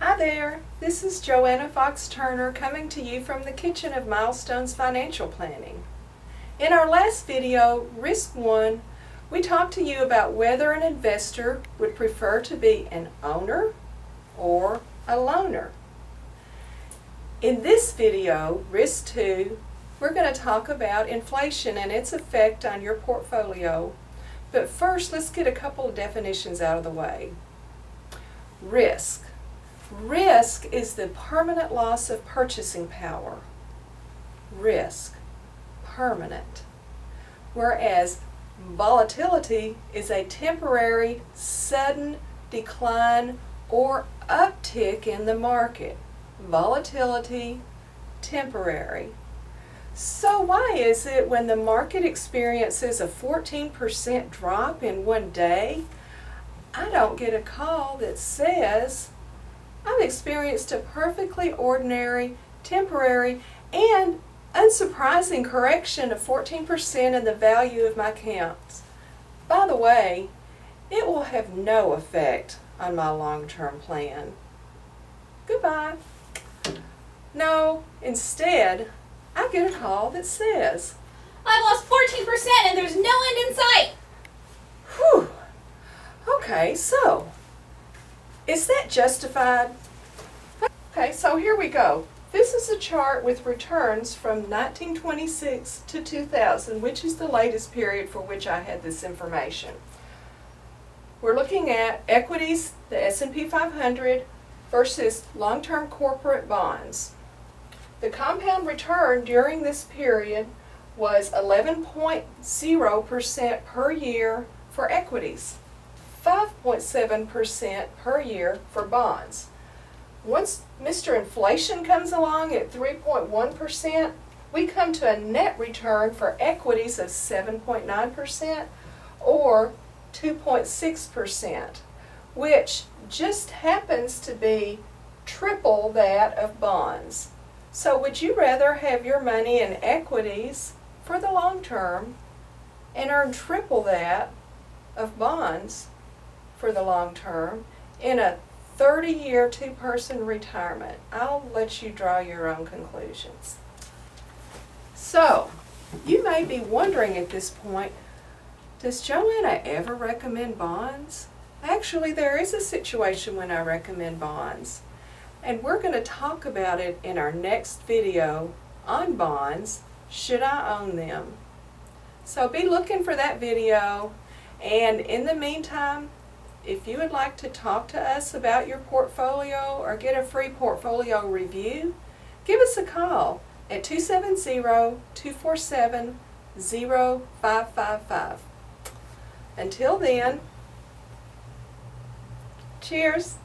Hi there, this is Johanna Fox Turner coming to you from the kitchen of Milestones Financial Planning. In our last video, Risk 1, we talked to you about whether an investor would prefer to be an owner or a loaner. In this video, Risk 2, we're going to talk about inflation and its effect on your portfolio. But first, let's get a couple of definitions out of the way. Risk. Risk is the permanent loss of purchasing power. Risk. Permanent. Whereas volatility is a temporary, sudden decline or uptick in the market. Volatility, temporary. So why is it when the market experiences a 14% drop in one day, I don't get a call that says, I've experienced a perfectly ordinary, temporary, and unsurprising correction of 14% in the value of my accounts. By the way, it will have no effect on my long-term plan. Goodbye. No, instead, I get a call that says, I've lost 14% and there's no end in sight. whew, okay, so, is that justified? Okay, so here we go. This is a chart with returns from 1926 to 2000, which is the latest period for which I had this information. We're looking at equities, the S&P 500, versus long-term corporate bonds. The compound return during this period was 11.0% per year for equities, 5.7% per year for bonds. Once Mr. Inflation comes along at 3.1%, we come to a net return for equities of 7.9% or 2.6%, which just happens to be triple that of bonds. So would you rather have your money in equities for the long term and earn triple that of bonds for the long term in a 30-year two-person retirement? I'll let you draw your own conclusions. So, you may be wondering at this point, does Johanna ever recommend bonds? Actually, there is a situation when I recommend bonds. And we're going to talk about it in our next video on bonds. Should I own them? So be looking for that video. And in the meantime, if you would like to talk to us about your portfolio or get a free portfolio review, give us a call at 270-247-0555. Until then, cheers.